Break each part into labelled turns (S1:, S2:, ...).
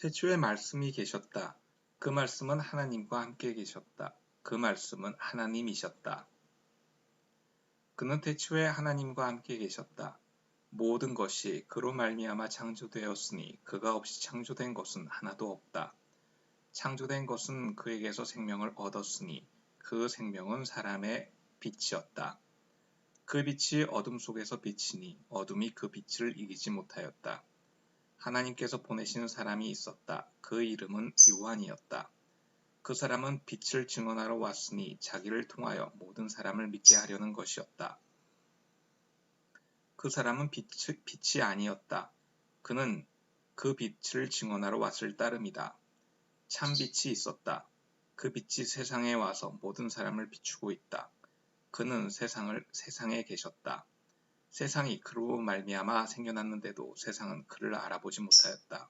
S1: 태초에 말씀이 계셨다. 그 말씀은 하나님과 함께 계셨다. 그 말씀은 하나님이셨다. 그는 태초에 하나님과 함께 계셨다. 모든 것이 그로 말미암아 창조되었으니 그가 없이 창조된 것은 하나도 없다. 창조된 것은 그에게서 생명을 얻었으니 그 생명은 사람의 빛이었다. 그 빛이 어둠 속에서 비치니 어둠이 그 빛을 이기지 못하였다. 하나님께서 보내신 사람이 있었다. 그 이름은 요한이었다. 그 사람은 빛을 증언하러 왔으니 자기를 통하여 모든 사람을 믿게 하려는 것이었다. 그 사람은 빛이 아니었다. 그는 그 빛을 증언하러 왔을 따름이다. 참 빛이 있었다. 그 빛이 세상에 와서 모든 사람을 비추고 있다. 그는 세상에 계셨다. 세상이 그로 말미암아 생겨났는데도 세상은 그를 알아보지 못하였다.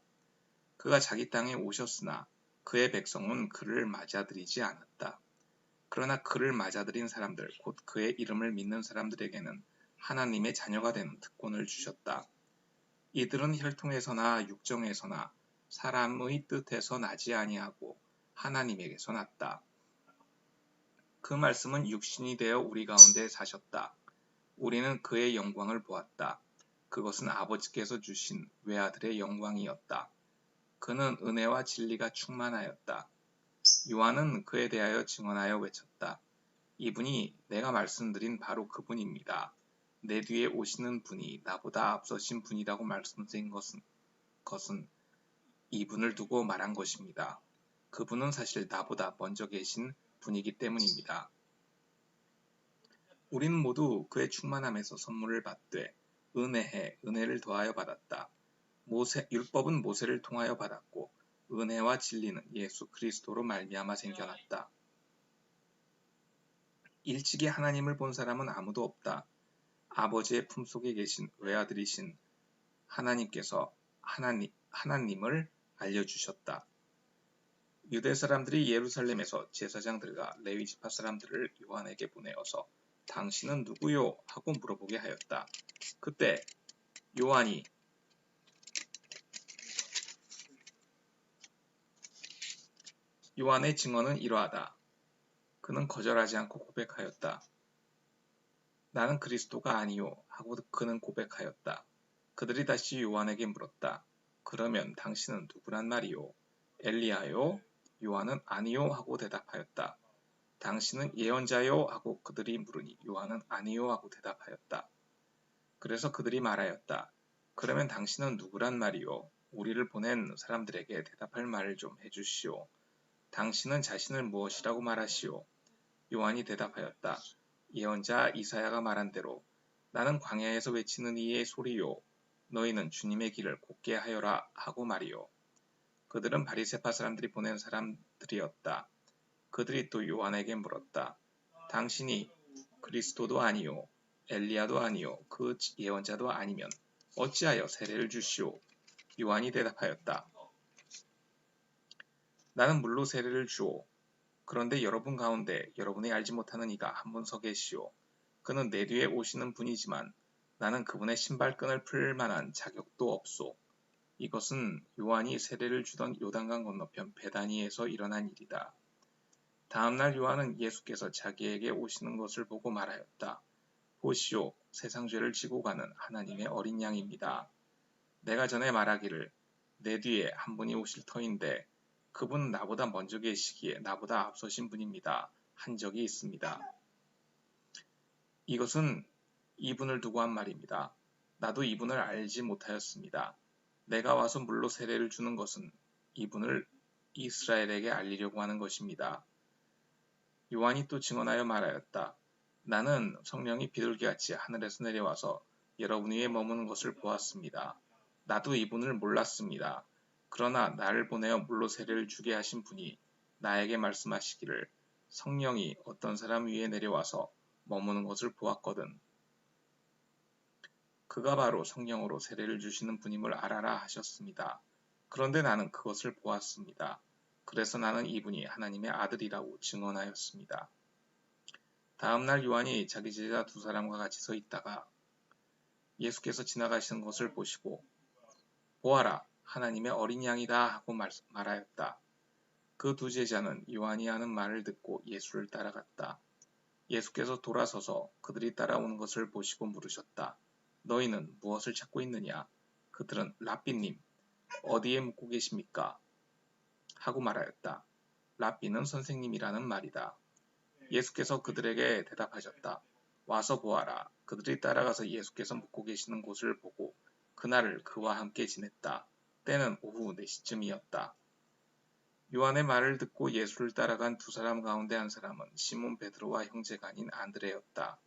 S1: 그가 자기 땅에 오셨으나 그의 백성은 그를 맞아들이지 않았다. 그러나 그를 맞아들인 사람들, 곧 그의 이름을 믿는 사람들에게는 하나님의 자녀가 되는 특권을 주셨다. 이들은 혈통에서나 육정에서나 사람의 뜻에서 나지 아니하고 하나님에게서 났다. 그 말씀은 육신이 되어 우리 가운데 사셨다. 우리는 그의 영광을 보았다. 그것은 아버지께서 주신 외아들의 영광이었다. 그는 은혜와 진리가 충만하였다. 요한은 그에 대하여 증언하여 외쳤다. 이분이 내가 말씀드린 바로 그분입니다. 내 뒤에 오시는 분이 나보다 앞서신 분이라고 말씀드린 것은 이분을 두고 말한 것입니다. 그분은 사실 나보다 먼저 계신 분이기 때문입니다. 우리는 모두 그의 충만함에서 선물을 받되 은혜에 은혜를 더하여 받았다. 율법은 모세를 통하여 받았고 은혜와 진리는 예수 그리스도로 말미암아 생겨났다. 일찍이 하나님을 본 사람은 아무도 없다. 아버지의 품속에 계신 외아들이신 하나님께서 하나님을 알려주셨다. 유대 사람들이 예루살렘에서 제사장들과 레위 지파 사람들을 요한에게 보내어서 당신은 누구요? 하고 물어보게 하였다. 그때 요한의 증언은 이러하다. 그는 거절하지 않고 고백하였다. 나는 그리스도가 아니요 하고 그는 고백하였다. 그들이 다시 요한에게 물었다. 그러면 당신은 누구란 말이요? 엘리야요? 요한은 아니요 하고 대답하였다. 당신은 예언자요? 하고 그들이 물으니 요한은 아니요 하고 대답하였다. 그래서 그들이 말하였다. 그러면 당신은 누구란 말이요? 우리를 보낸 사람들에게 대답할 말을 좀 해주시오. 당신은 자신을 무엇이라고 말하시오? 요한이 대답하였다. 예언자 이사야가 말한 대로 나는 광야에서 외치는 이의 소리요. 너희는 주님의 길을 곧게 하여라 하고 말이요. 그들은 바리새파 사람들이 보낸 사람들이었다. 그들이 또 요한에게 물었다. 당신이 그리스도도 아니요 엘리야도 아니요 그 예언자도 아니면 어찌하여 세례를 주시오? 요한이 대답하였다. 나는 물로 세례를 주오. 그런데 여러분 가운데 여러분이 알지 못하는 이가 한 분 서 계시오. 그는 내 뒤에 오시는 분이지만 나는 그분의 신발끈을 풀 만한 자격도 없소. 이것은 요한이 세례를 주던 요단강 건너편 베다니에서 일어난 일이다. 다음날 요한은 예수께서 자기에게 오시는 것을 보고 말하였다. 보시오, 세상 죄를 지고 가는 하나님의 어린 양입니다. 내가 전에 말하기를 내 뒤에 한 분이 오실 터인데 그분은 나보다 먼저 계시기에 나보다 앞서신 분입니다. 한 적이 있습니다. 이것은 이분을 두고 한 말입니다. 나도 이분을 알지 못하였습니다. 내가 와서 물로 세례를 주는 것은 이분을 이스라엘에게 알리려고 하는 것입니다. 요한이 또 증언하여 말하였다. 나는 성령이 비둘기같이 하늘에서 내려와서 여러분 위에 머무는 것을 보았습니다. 나도 이분을 몰랐습니다. 그러나 나를 보내어 물로 세례를 주게 하신 분이 나에게 말씀하시기를 성령이 어떤 사람 위에 내려와서 머무는 것을 보았거든. 그가 바로 성령으로 세례를 주시는 분임을 알아라 하셨습니다. 그런데 나는 그것을 보았습니다. 그래서 나는 이분이 하나님의 아들이라고 증언하였습니다. 다음 날 요한이 자기 제자 두 사람과 같이 서 있다가 예수께서 지나가시는 것을 보시고 보아라, 하나님의 어린 양이다 하고 말하였다. 그 두 제자는 요한이 하는 말을 듣고 예수를 따라갔다. 예수께서 돌아서서 그들이 따라오는 것을 보시고 물으셨다. 너희는 무엇을 찾고 있느냐? 그들은 랍비님, 어디에 묵고 계십니까? 하고 말하였다. 랍비는 선생님이라는 말이다. 예수께서 그들에게 대답하셨다. 와서 보아라. 그들이 따라가서 예수께서 묵고 계시는 곳을 보고 그날을 그와 함께 지냈다. 때는 오후 4시쯤이었다. 요한의 말을 듣고 예수를 따라간 두 사람 가운데 한 사람은 시몬 베드로와 형제가 아닌 안드레였다.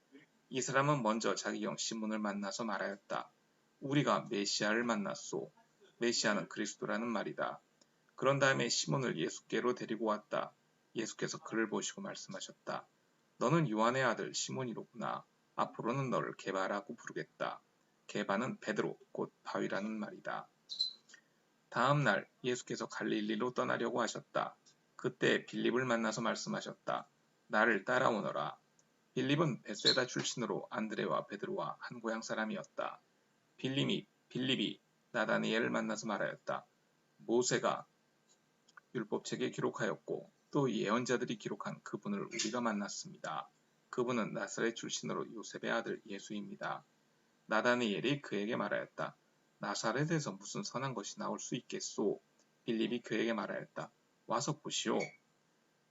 S1: 이 사람은 먼저 자기 형 시몬을 만나서 말하였다. 우리가 메시아를 만났소. 메시아는 그리스도라는 말이다. 그런 다음에 시몬을 예수께로 데리고 왔다. 예수께서 그를 보시고 말씀하셨다. 너는 요한의 아들 시몬이로구나. 앞으로는 너를 게바라고 부르겠다. 게바는 베드로, 곧 바위라는 말이다. 다음 날 예수께서 갈릴리로 떠나려고 하셨다. 그때 빌립을 만나서 말씀하셨다. 나를 따라오너라. 빌립은 벳세다 출신으로 안드레와 베드로와 한 고향 사람이었다. 빌립이 나다니엘을 만나서 말하였다. 모세가 율법책에 기록하였고 또 예언자들이 기록한 그분을 우리가 만났습니다. 그분은 나사렛 출신으로 요셉의 아들 예수입니다. 나다니엘이 그에게 말하였다. 나사렛에서 무슨 선한 것이 나올 수 있겠소? 빌립이 그에게 말하였다. 와서 보시오.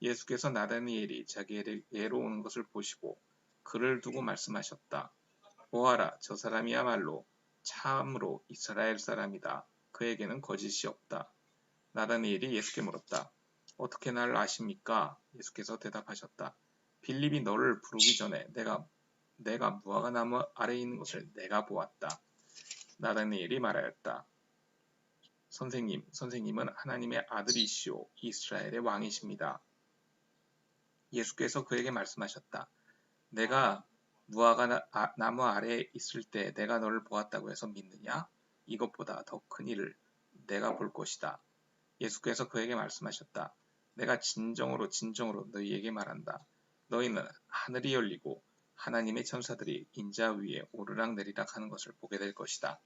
S1: 예수께서 나다니엘이 자기에게로 오는 것을 보시고 그를 두고 말씀하셨다. 보아라, 저 사람이야말로 참으로 이스라엘 사람이다. 그에게는 거짓이 없다. 나다니엘이 예수께 물었다. 어떻게 나를 아십니까? 예수께서 대답하셨다. 빌립이 너를 부르기 전에 내가 무화과 나무 아래에 있는 것을 내가 보았다. 나다니엘이 말하였다. 선생님은 하나님의 아들이시오 이스라엘의 왕이십니다. 예수께서 그에게 말씀하셨다. 내가 무화과 나무 아래에 있을 때 내가 너를 보았다고 해서 믿느냐? 이것보다 더 큰 일을 내가 볼 것이다. 예수께서 그에게 말씀하셨다. 내가 진정으로 너희에게 말한다. 너희는 하늘이 열리고 하나님의 천사들이 인자 위에 오르락내리락 하는 것을 보게 될 것이다.